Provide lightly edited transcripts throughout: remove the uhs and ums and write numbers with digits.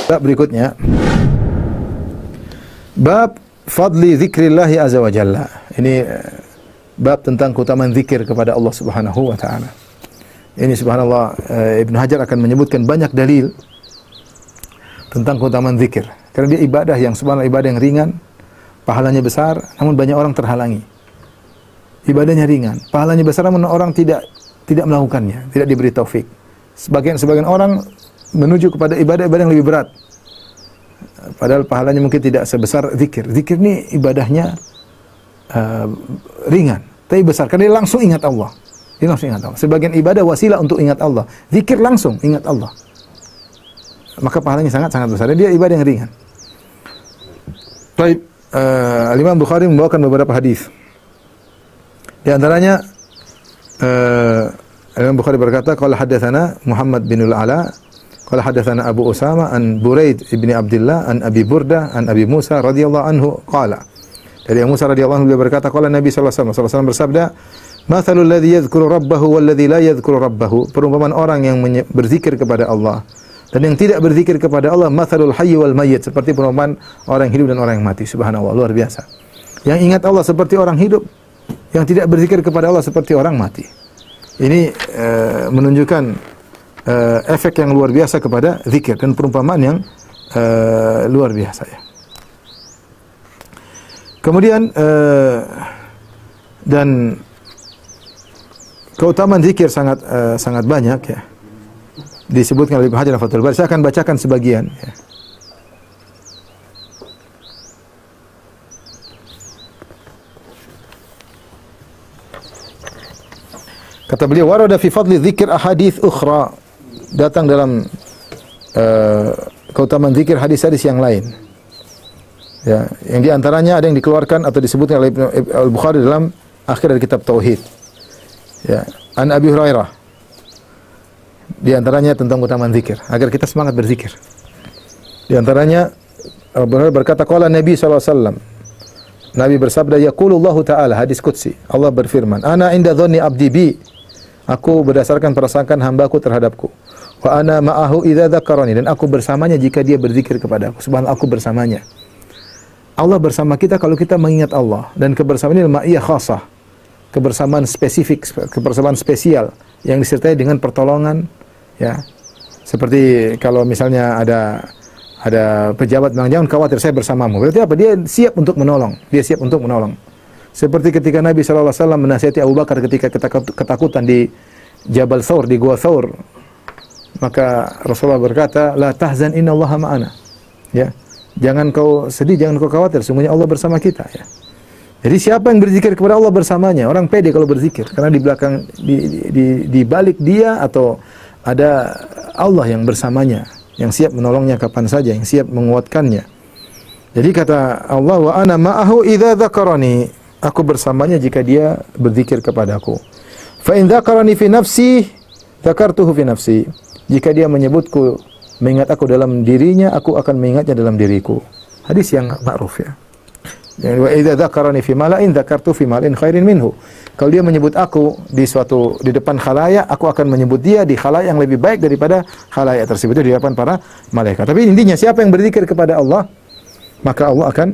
Bab berikutnya, bab fadli zikrillahi azza wa jalla. Ini bab tentang keutamaan zikir kepada Allah Subhanahu wa taala. Ini subhanallah, Ibnu Hajar akan menyebutkan banyak dalil tentang keutamaan zikir. Karena dia ibadah yang subhanallah, ibadah yang ringan, pahalanya besar, namun banyak orang terhalangi. Ibadahnya ringan, pahalanya besar, namun orang tidak melakukannya, tidak diberi taufik. Sebagian orang menuju kepada ibadah-ibadah yang lebih berat. Padahal pahalanya mungkin tidak sebesar zikir. Zikir ini ibadahnya ringan, tapi besar karena dia langsung ingat Allah. Dia langsung ingat Allah. Sebagian ibadah wasilah untuk ingat Allah. Zikir langsung ingat Allah. Maka pahalanya sangat-sangat besar. Dia ibadah yang ringan. Baik, Imam Bukhari membawakan beberapa hadis. Di antaranya Imam Bukhari berkata, qala hadatsana Muhammad bin Al-Ala, qala hadatsana Abu Usama an Buraid ibni Abdullah an Abi Burdah an Abi Musa radhiyallahu anhu qala. Dari Abu Musa radhiyallahu anhu beliau berkata, qala Nabi sallallahu alaihi wasallam bersabda, "Mathalul ladzi yadhkuru rabbahu wal ladzi la yadhkuru rabbahu." Perumpamaan orang yang berzikir kepada Allah dan yang tidak berzikir kepada Allah, mathalul hayy wal mayyit, seperti perumpamaan orang yang hidup dan orang yang mati. Subhanallah, luar biasa. Yang ingat Allah seperti orang hidup, yang tidak berzikir kepada Allah seperti orang mati. Ini menunjukkan efek yang luar biasa kepada zikir dan perumpamaan yang luar biasa ya. Kemudian dan keutamaan zikir sangat banyak ya. Disebutkan oleh Ibnu Hajar Fathul Bari. Saya akan bacakan sebagian ya. Kata beliau, warada fi fadli dzikir ahadits ukhra. Datang dalam keutamaan zikir hadis-hadis yang lain. Ya, yang di antaranya ada yang dikeluarkan atau disebutkan oleh Al-Bukhari dalam akhir dari kitab Tauhid. Ya, an Abi Hurairah. Di antaranya tentang keutamaan zikir, agar kita semangat berzikir. Di antaranya Abu Hurairah berkata, qala Nabi sallallahu alaihi wasallam. Nabi bersabda, yaqulullahu ta'ala, hadis qudsi. Allah berfirman, ana inda dhanni abdi bi. Aku berdasarkan prasangkaan hambaku terhadapku. Wa ana ma'ahu idza dzakarani, dan aku bersamanya jika dia berzikir kepadaku. Subhanallah, aku bersamanya. Allah bersama kita kalau kita mengingat Allah, dan kebersamaan ini ma'iyah khasah. Kebersamaan spesifik, kebersamaan spesial yang disertai dengan pertolongan ya. Seperti kalau misalnya ada pejabat bilang, jangan khawatir, saya bersamamu. Berarti apa? Dia siap untuk menolong. Dia siap untuk menolong. Seperti ketika Nabi SAW menasihati Abu Bakar ketika ketakutan di Jabal Thawr, di Gua Thawr. Maka Rasulullah berkata, la tahzan innallaha ma'ana. Ya. Jangan kau sedih, jangan kau khawatir, sungguhnya Allah bersama kita ya. Jadi siapa yang berzikir kepada Allah bersamanya? Orang pede kalau berzikir karena di belakang di balik dia atau ada Allah yang bersamanya, yang siap menolongnya kapan saja, yang siap menguatkannya. Jadi kata Allah, wa ana ma'ahu idza dzakarani. Aku bersamanya jika dia berzikir kepadaku. Fa in dzakarani fi nafsi, dzakartuhu fi nafsi. Jika dia menyebutku, mengingat aku dalam dirinya, aku akan mengingatnya dalam diriku. Hadis yang ma'ruf ya. Wa idza dzakarani fi mala'in, dzakartu fi mala'in khairin minhu. Kalau dia menyebut aku di depan khalayak, aku akan menyebut dia di khalayak yang lebih baik daripada khalayak tersebut, di depan para malaikat. Tapi intinya siapa yang berzikir kepada Allah, maka Allah akan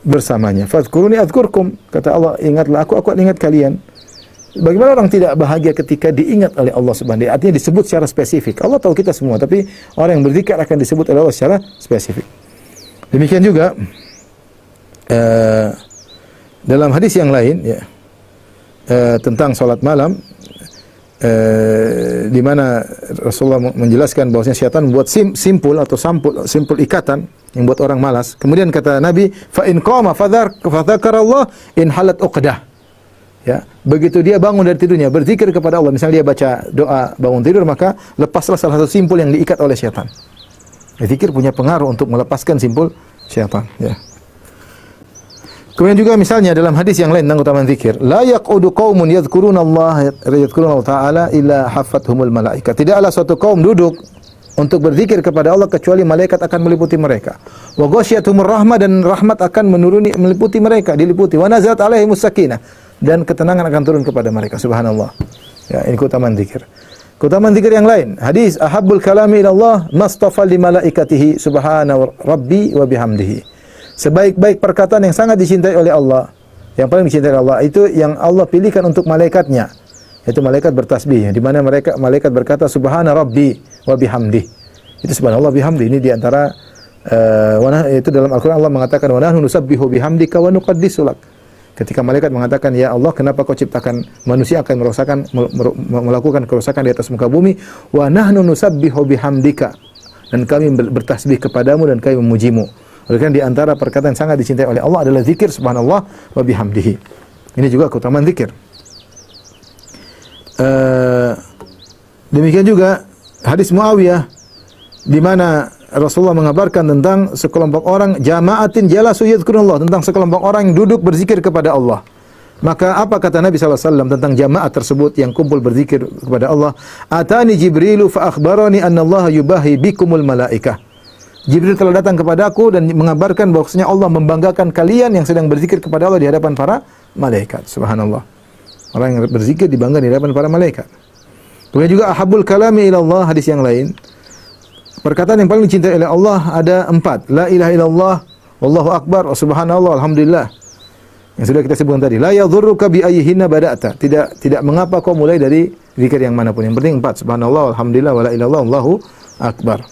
bersamanya. Fadhkuruni adzkurkum. Kata Allah, ingatlah aku akan ingat kalian. Bagaimana orang tidak bahagia ketika diingat oleh Allah Subhanahu wa taala? Artinya disebut secara spesifik. Allah tahu kita semua, tapi orang yang berzikir akan disebut oleh Allah secara spesifik. Demikian juga dalam hadis yang lain ya, tentang salat malam, di mana Rasulullah menjelaskan bahwasanya syaitan membuat simpul ikatan yang buat orang malas. Kemudian kata Nabi, fa in qama fadzakarallah in halat uqdah. Ya, begitu dia bangun dari tidurnya berzikir kepada Allah, misalnya dia baca doa bangun tidur, maka lepaslah salah satu simpul yang diikat oleh syaitan. Zikir punya pengaruh untuk melepaskan simpul syaitan, ya. Kemudian juga misalnya dalam hadis yang lain tentang keutamaan zikir, la yaqudu qaumun yadhkurunallaha ta'ala illa haffathumul malaika. Tidaklah suatu kaum duduk untuk berzikir kepada Allah kecuali malaikat akan meliputi mereka. Wa ghasyiyatuhumur rahmah, dan rahmat akan meliputi mereka, diliputi. Wa nazalat alaihimus sakinah, dan ketenangan akan turun kepada mereka. Subhanallah. Ya, ini keutamaan zikir. Keutamaan zikir yang lain. Hadis ahabbul kalami ila Allah mastafa li malaikatihi subhana rabbi wa bihamdihi. Sebaik-baik perkataan yang sangat dicintai oleh Allah, yang paling dicintai oleh Allah itu yang Allah pilihkan untuk malaikatnya, yaitu malaikat bertasbih, di mana malaikat berkata subhana rabbi wa bihamdihi. Itu subhanallah bihamdi. Ini di antara itu dalam Al-Qur'an Allah mengatakan wa nahnu nusabbihu bihamdika wa nuqaddisu lak. Ketika malaikat mengatakan, ya Allah, kenapa kau ciptakan manusia akan melakukan kerusakan di atas muka bumi? Wa nahnu nusabbihu bihamdika. Dan kami bertasbih kepadamu dan kami memujimu. Oleh karena di antara perkataan yang sangat dicintai oleh Allah adalah zikir subhanallah wa bihamdihi. Ini juga keutamaan zikir. Demikian juga hadis Muawiyah di mana Rasulullah mengabarkan tentang sekelompok orang jama'atin jalasu yadhkurullah, tentang sekelompok orang yang duduk berzikir kepada Allah. Maka apa kata Nabi SAW tentang jamaah tersebut yang kumpul berzikir kepada Allah? Atani Jibrilu fa akhbarani anna Allah yubahi bikumul malaikah. Jibril telah datang kepadaku dan mengabarkan bahwasanya Allah membanggakan kalian yang sedang berzikir kepada Allah di hadapan para malaikat. Subhanallah. Orang yang berzikir dibanggakan di hadapan para malaikat. Kemudian juga ahabul kalami ila Allah, hadis yang lain. Perkataan yang paling dicintai oleh Allah ada 4. La ilaha illallah, wallahu akbar, wa subhanallah, alhamdulillah. Yang sudah kita sebutkan tadi. La yadhurruka bi ayyihinna bada'ta. Tidak mengapa kau mulai dari zikir yang manapun. Yang penting 4. Subhanallah, alhamdulillah, wa la ilaha illallah, wallahu akbar.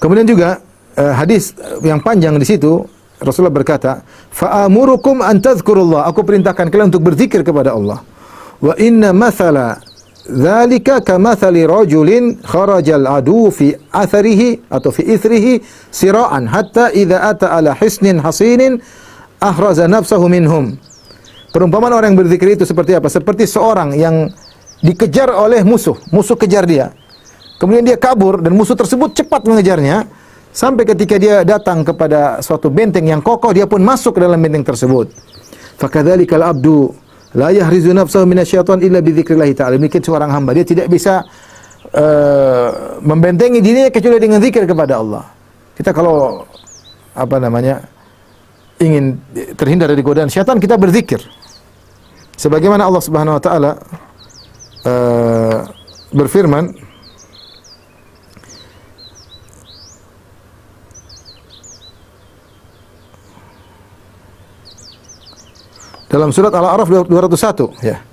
Kemudian juga hadis yang panjang di situ Rasulullah berkata, "Fa'amurukum an tadhkurullah." Aku perintahkan kalian untuk berzikir kepada Allah. Wa inna mathala dzalika kamathali rajulin kharajal adu fi atharihi atau fi ithrihi sira'an hatta idza ata ala hisnin hasinin ahraza nafsahu minhum. Perumpamaan orang yang berzikir itu seperti apa? Seperti seorang yang dikejar oleh musuh kejar dia. Kemudian dia kabur dan musuh tersebut cepat mengejarnya sampai ketika dia datang kepada suatu benteng yang kokoh, dia pun masuk ke dalam benteng tersebut. Fakadzalikal abdu la yahrizu nafsahu minasyaiton illa bi dzikrillah ta'ala. Demikian seorang hamba, dia tidak bisa membentengi dirinya kecuali dengan zikir kepada Allah. Kita kalau ingin terhindar dari godaan syaitan, kita berzikir. Sebagaimana Allah Subhanahu wa taala berfirman dalam surat Al-A'raf 201, ya.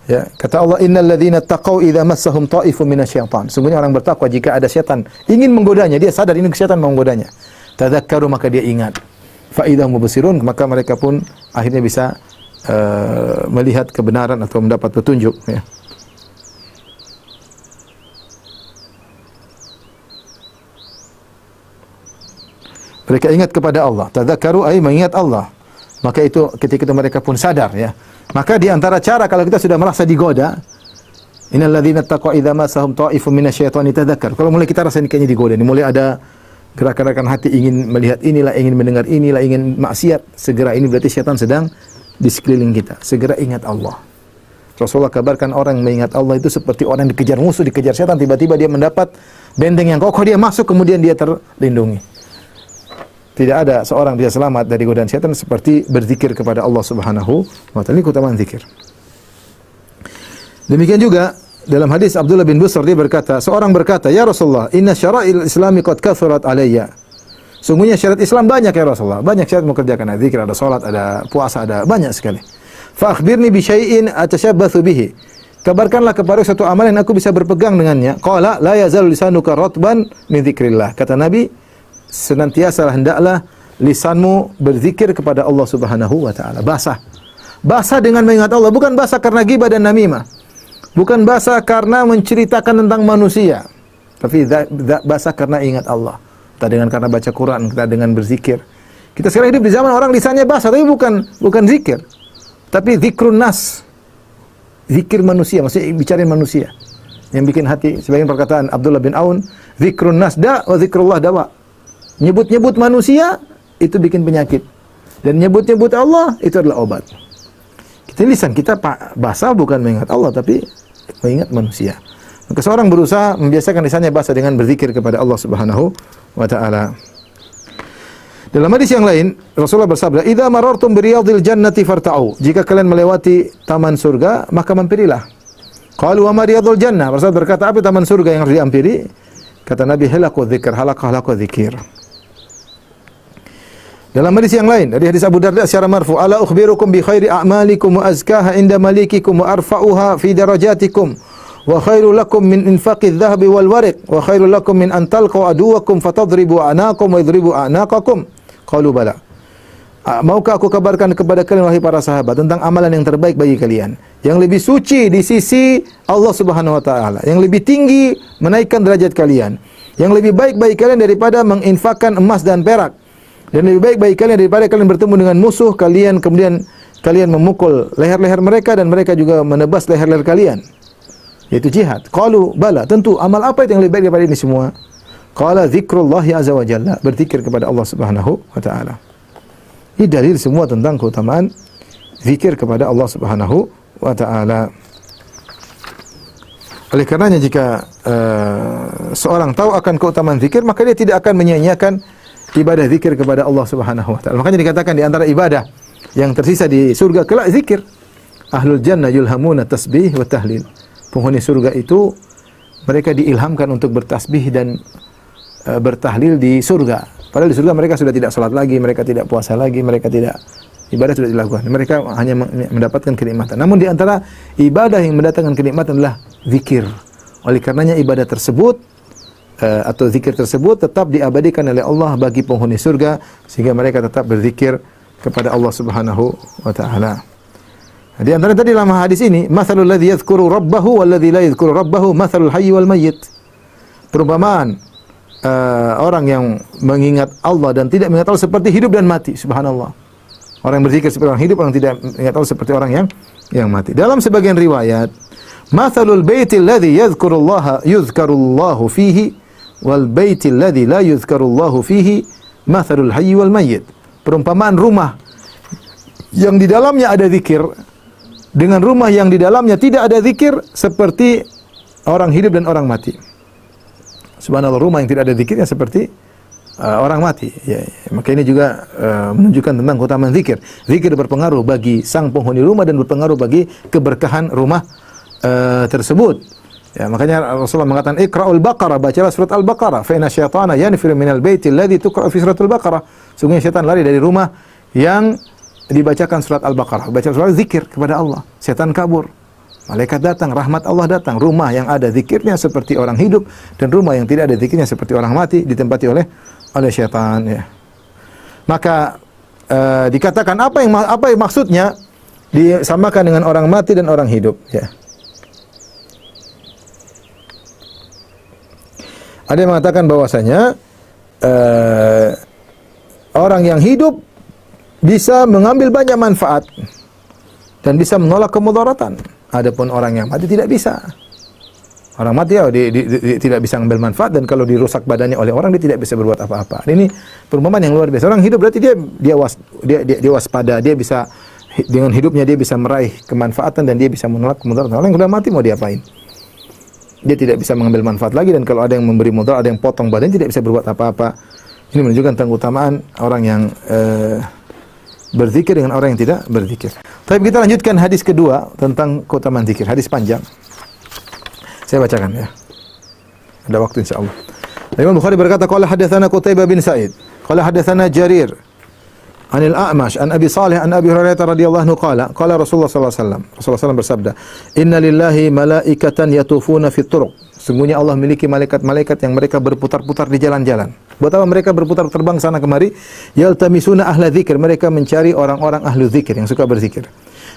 Ya, kata Allah, innal ladzina taqaw idza massahum ta'ifun minasyaitan. Sungguhnya orang bertakwa jika ada setan ingin menggodanya, dia sadar ini setan mau menggodanya. Tadzakkaru, maka dia ingat. Fa idza mubsirun, maka mereka pun akhirnya bisa melihat kebenaran atau mendapat petunjuk, ya. Mereka ingat kepada Allah. Tadzakkaru ay mengingat Allah. Maka itu ketika itu mereka pun sadar, ya. Maka di antara cara kalau kita sudah merasa digoda, innal ladzina taqaw idza massahum ta'ifun minasyaitani tadzakkar. Kalau mulai kita rasa kayaknya digoda, mulai ada gerakan-gerakan hati ingin melihat inilah, ingin mendengar inilah, ingin maksiat, segera ini berarti syaitan sedang di sekeliling kita. Segera ingat Allah. Rasulullah kabarkan orang yang mengingat Allah itu seperti orang yang dikejar musuh, dikejar syaitan, tiba-tiba dia mendapat benteng yang kokoh, dia masuk, kemudian dia terlindungi. Tidak ada seorang bisa selamat dari godaan syaitan seperti berzikir kepada Allah Subhanahu wa taala. Ini keutamaan zikir. Demikian juga dalam hadis Abdullah bin Busr, dia berkata, seorang berkata, "Ya Rasulullah, inna syara'il islami qad kathurat alayya." Sungguhnya syariat Islam banyak ya Rasulullah. Banyak syariat mengerjakan, ada zikir, ada salat, ada puasa, ada banyak sekali. Fa akhbirni bi syai'in atashabbathu bihi. Kabarkanlah kepada satu amalan yang aku bisa berpegang dengannya. Qala la yazalu lisanuka ratban min dzikrillah. Kata Nabi, senantiasa hendaklah lisanmu berzikir kepada Allah Subhanahu wa taala. Basah dengan mengingat Allah, bukan basah karena ghibah dan namimah. Bukan basah karena menceritakan tentang manusia. Tapi basah karena ingat Allah. Kita dengan karena baca Quran, kita dengan berzikir. Kita sekarang hidup di zaman orang lisannya basah, tapi bukan zikir. Tapi zikrun nas. Zikir manusia, maksudnya bicarain manusia. Yang bikin hati, sebagian perkataan Abdullah bin Aun, zikrun nas da wa zikrullah dawa. Nyebut-nyebut manusia itu bikin penyakit, dan nyebut-nyebut Allah itu adalah obat. Kita lisan kita basah bukan mengingat Allah tapi mengingat manusia. Maka seorang berusaha membiasakan lisannya basah dengan berzikir kepada Allah Subhanahu wa taala. Dalam hadis yang lain, Rasulullah bersabda, "Idza marartum bi riyadil jannati farta'u." Jika kalian melewati taman surga, maka mampirilah. Qalu wa ma riyadul jannah? Rasulullah berkata, apa taman surga yang harus diampiri? Kata Nabi, halaqu dzikr, halaqah dzikir. Dalam hadis yang lain, dari hadis Abu Darda secara marfu, "Ala ukhbirukum bi khairi a'malikum wa azkaha inda malikikum wa arfa'uha fi darajatikum wa khairul lakum min infaqidz dhahabi wal wariq wa khairul lakum min an talqu aduwakum fatadribu a'naqakum wa yadribu a'naqakum." Qalu bala. Maukah aku kabarkan kepada kalian wahai para sahabat tentang amalan yang terbaik bagi kalian, yang lebih suci di sisi Allah Subhanahu wa taala, yang lebih tinggi menaikkan derajat kalian, yang lebih baik bagi kalian daripada menginfakkan emas dan perak, dan lebih baik bagi kalian daripada kalian bertemu dengan musuh kalian kemudian kalian memukul leher-leher mereka dan mereka juga menebas leher-leher kalian, yaitu jihad. Qalu bala, tentu amal apa yang lebih baik daripada ini semua? Qala dzikrullahi azza wa jalla, berzikir kepada Allah Subhanahu wa taala. Ini dalil semua tentang keutamaan zikir kepada Allah Subhanahu wa taala. Oleh karenanya jika seorang tahu akan keutamaan zikir, maka dia tidak akan menyia-nyiakan ibadah zikir kepada Allah Subhanahu wa taala. Makanya dikatakan di antara ibadah yang tersisa di surga kelak zikir. Ahlul jannah yulhamuna tasbih wa tahlil. Penghuni surga itu mereka diilhamkan untuk bertasbih dan bertahlil di surga. Padahal di surga mereka sudah tidak salat lagi, mereka tidak puasa lagi, mereka tidak ibadah sudah dilakukan. Mereka hanya mendapatkan kenikmatan. Namun di antara ibadah yang mendatangkan kenikmatan adalah zikir. Oleh karenanya ibadah tersebut atau zikir tersebut tetap diabadikan oleh Allah bagi penghuni surga sehingga mereka tetap berzikir kepada Allah Subhanahu wa taala. Di antara tadi dalam hadis ini, mathalul ladzi yadhkuru rabbahu wal ladzi la yadhkuru rabbahu mathalul hayy wal mayyit. Perumpamaan orang yang mengingat Allah dan tidak mengingat Allah seperti hidup dan mati. Subhanallah. Orang yang berzikir seperti orang hidup, orang tidak mengingat Allah seperti orang yang mati. Dalam sebagian riwayat, mathalul baitil ladzi yuzkarullahu fihi wal baitil ladzi la yuzkarullahu fihi mathalul hayy wal mayyit. Perumpamaan rumah yang di dalamnya ada zikir dengan rumah yang di dalamnya tidak ada zikir seperti orang hidup dan orang mati. Subhanallah, rumah yang tidak ada zikirnya seperti orang mati. Maka ini juga menunjukkan tentang keutamaan zikir. Zikir berpengaruh bagi sang penghuni rumah dan berpengaruh bagi keberkahan rumah tersebut. Ya, makanya Rasulullah mengatakan Iqra'ul Baqarah, bacalah surat Al-Baqarah, fa inna syaitana yanfiru minal baitil ladzi tuqra'u fi suratul Baqarah. Sungguhnya syaitan lari dari rumah yang dibacakan surat Al-Baqarah. Baca surat zikir kepada Allah. Syaitan kabur. Malaikat datang, rahmat Allah datang. Rumah yang ada zikirnya seperti orang hidup dan rumah yang tidak ada zikirnya seperti orang mati ditempati oleh syaitan, ya. Maka dikatakan apa yang maksudnya disamakan dengan orang mati dan orang hidup, ya. Ada yang mengatakan bahwasanya orang yang hidup bisa mengambil banyak manfaat dan bisa menolak kemudaratan. Adapun orang yang mati tidak bisa. Orang mati dia tidak bisa mengambil manfaat dan kalau dirusak badannya oleh orang dia tidak bisa berbuat apa-apa. Ini perumpamaan yang luar biasa. Orang hidup berarti dia waspada, dia bisa dengan hidupnya dia bisa meraih kemanfaatan dan dia bisa menolak kemudaratan. Orang yang sudah mati mau diapain? Dia tidak bisa mengambil manfaat lagi dan kalau ada yang memberi mudarat, ada yang potong badan tidak bisa berbuat apa-apa. Ini menunjukkan tentang keutamaan orang yang berzikir dengan orang yang tidak berzikir. Tapi kita lanjutkan hadis kedua tentang keutamaan zikir. Hadis panjang. Saya bacakan, ya. Ada waktu insyaallah. Imam Bukhari berkata, qala hadatsana Qutaibah bin Sa'id, qala hadatsana Jarir Anil A'mash an Abi Salih an Abi Hurairah radhiyallahu anhu qala Rasulullah sallallahu alaihi wasallam. Rasulullah SAW bersabda, "Inna lillahi malaikatan yatufuna fit turuq." Sungguhnya Allah memiliki malaikat-malaikat yang mereka berputar-putar di jalan-jalan. Buat apa mereka berputar terbang sana kemari? Yaltamisuna ahla dzikir, mereka mencari orang-orang ahli dzikir yang suka berzikir.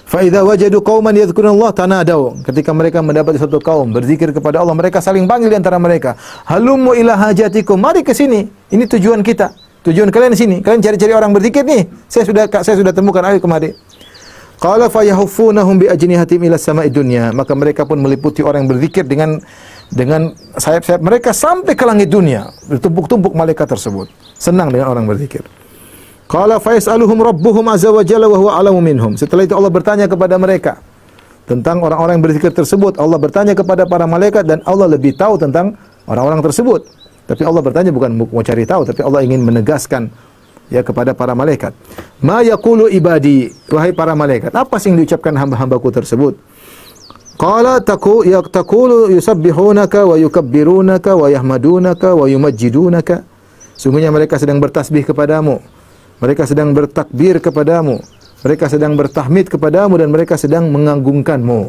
Fa idza wajadu qauman yadhkurunallaha tanadaw. Ketika mereka mendapati suatu kaum berzikir kepada Allah, mereka saling panggil di antara mereka. Halummu ila hajatikum, mari ke sini. Ini tujuan kita. Tujuan kalian di sini. Kalian cari-cari orang berzikir nih. Saya sudah temukan, ayo kemari. Qala fa yahuffunahum bi ajnihatim ila samai dunya. Maka mereka pun meliputi orang yang berzikir dengan sayap-sayap mereka sampai ke langit dunia. Bertumpuk-tumpuk malaikat tersebut. Senang dengan orang berzikir. Qala fa yas'aluhum rabbuhum azza wa jalla wa huwa a'lamu minhum. Setelah itu Allah bertanya kepada mereka tentang orang-orang yang berzikir tersebut. Allah bertanya kepada para malaikat dan Allah lebih tahu tentang orang-orang tersebut. Tapi Allah bertanya bukan mau cari tahu, tapi Allah ingin menegaskan, ya kepada para malaikat. Ma yaqulu ibadi, wahai para malaikat, apa sih yang diucapkan hamba-hambaku tersebut? Qala taqulu yusabbihunaka wa yukabbirunaka wa yahmadunaka wa yumajjidunaka. Sungguhnya mereka sedang bertasbih kepadamu, mereka sedang bertakbir kepadamu, mereka sedang bertahmid kepadamu, dan mereka sedang mengagungkanmu.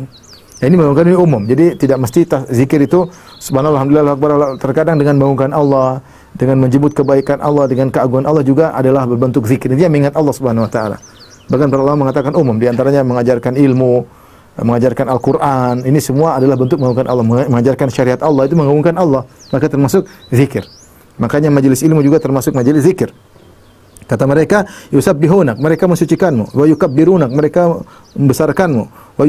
Ya, ini mengagungkan ini umum. Jadi tidak mesti zikir itu subhanallah, alhamdulillah, akbar. Terkadang dengan mengagungkan Allah, dengan menyebut kebaikan Allah, dengan keagungan Allah juga adalah berbentuk zikir. Dia mengingat Allah Subhanahu wa taala. Bahkan para ulama mengatakan umum, di antaranya mengajarkan ilmu, mengajarkan Al-Qur'an. Ini semua adalah bentuk mengagungkan Allah, mengajarkan syariat Allah, itu mengagungkan Allah, maka termasuk zikir. Makanya majelis ilmu juga termasuk majelis zikir. Kata mereka, yusabbihunak, mereka mensucikanmu, wa yukabbirunak, mereka membesarkanmu, wa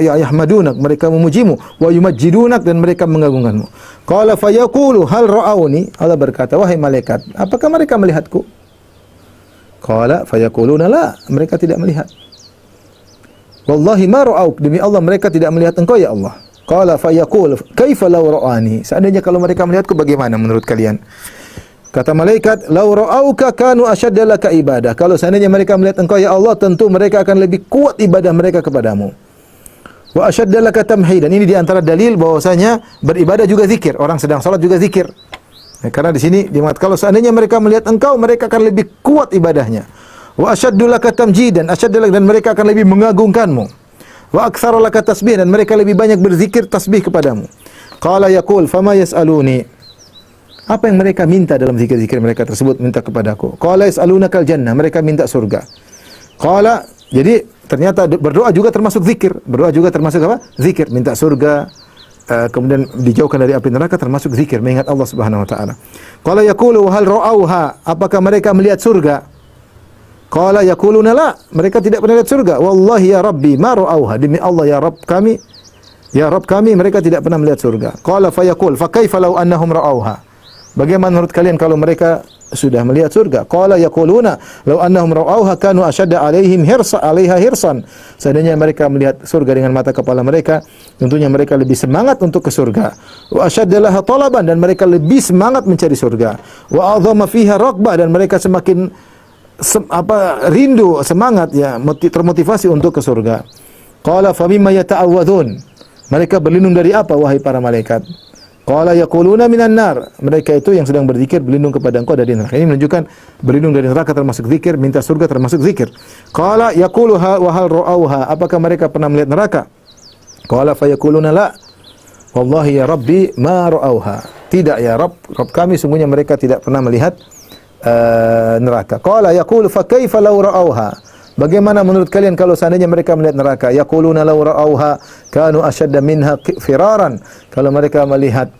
yahmadunak, mereka memujimu, wa yumajjidunak, dan mereka mengagungkanmu. Qala fayaqulu hal ra'auni, Allah berkata, wahai malaikat, apakah mereka melihatku? Qala fayaquluna la, mereka tidak melihat. Wallahi ma ra'auk, demi Allah mereka tidak melihat engkau ya Allah. Qala fayaqul kaifa law ra'ani, seandainya kalau mereka melihatku bagaimana menurut kalian? Kata malaikat, "Lau ra'auka kanu ashadda laka ibadah." Kalau seandainya mereka melihat engkau ya Allah, tentu mereka akan lebih kuat ibadah mereka kepadamu. Wa ashadda laka tamhidan. Ini di antara dalil bahwasanya beribadah juga zikir. Orang sedang salat juga zikir. Ya, karena di sini dimaksud kalau seandainya mereka melihat engkau, mereka akan lebih kuat ibadahnya. Wa ashaddu laka tamjidan, dan mereka akan lebih mengagungkanmu. Wa aktsara laka tasbih, dan mereka lebih banyak berzikir tasbih kepadamu. Qala yaqul fama yas'aluni. Apa yang mereka minta dalam zikir-zikir mereka tersebut? Minta kepadaku. Qala yas'alunakal jannah, mereka minta surga. Qala, jadi ternyata berdoa juga termasuk zikir. Berdoa juga termasuk apa? Zikir, minta surga, kemudian dijauhkan dari api neraka termasuk zikir, mengingat Allah Subhanahu wa taala. Qala yaqulu hal ra'auha, apakah mereka melihat surga? Qala yaquluna la, mereka tidak pernah lihat surga. Wallahi ya Rabbi ma ra'auha, demi Allah ya Rabb kami, mereka tidak pernah melihat surga. Qala fayaqul fa kaifa law annahum ra'auha. Bagaimana menurut kalian kalau mereka sudah melihat surga? Qala yaquluna law annahum ra'auha kanu ashadda 'alaiha hirsan. Seandainya mereka melihat surga dengan mata kepala mereka, tentunya mereka lebih semangat untuk ke surga. Wa ashadda laha talaban, dan mereka lebih semangat mencari surga. Wa a'dhama fiha raqbah, dan mereka semakin rindu, semangat ya, termotivasi untuk ke surga. Qala fa mimma yata'awwadun. Mereka berlindung dari apa wahai para malaikat? Qala yaquluna minan nar. Mereka itu yang sedang berzikir berlindung kepada engkau dari neraka. Ini menunjukkan berlindung dari neraka termasuk zikir, minta surga termasuk zikir. Qala yaquluha wa hal ra'auha. Apakah mereka pernah melihat neraka? Qala fayaquluna la. Wallahi ya Rabbi ma ra'auha. Tidak ya Rabb kami, sungguhnya mereka tidak pernah melihat neraka. Qala yaqulu fa kaifa law ra'auha. Bagaimana menurut kalian kalau seandainya mereka melihat neraka? Yaquluna law ra'auha kanu ashadda minha firaran. Kalau mereka melihat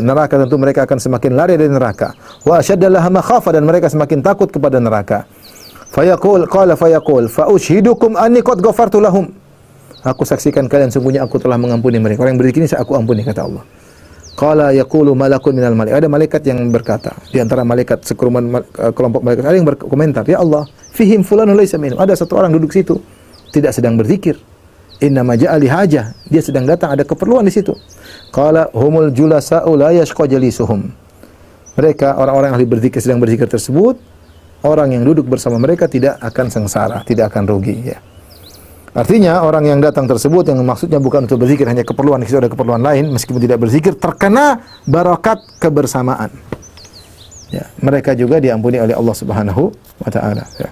neraka, tentu mereka akan semakin lari dari neraka. Wa ashadda laha makhafa, dan mereka semakin takut kepada neraka. Fayaqul fa ushhidukum anni qad ghafartu lahum. Aku saksikan kalian, sungguhnya aku telah mengampuni mereka. Orang yang berzikir ini aku ampuni, kata Allah. Qala yaqulu malakun minal malaik. Ada malaikat yang berkata, di antara malaikat sekerumun kelompok malaikat ada yang berkomentar, "Ya Allah, fihim fulanun laysa minhum." Ada satu orang duduk situ tidak sedang berzikir. Inna ma ja'a li hajah. Dia sedang datang, ada keperluan di situ. Qala humul julasa'u la yashqa jalisuhum. Mereka orang-orang yang ahli berzikir sedang berzikir tersebut, orang yang duduk bersama mereka tidak akan sengsara, tidak akan rugi ya. Artinya orang yang datang tersebut yang maksudnya bukan untuk berzikir, hanya keperluan, di situ ada keperluan lain, meskipun tidak berzikir terkena barakat kebersamaan. Ya, mereka juga diampuni oleh Allah Subhanahu wa taala ya.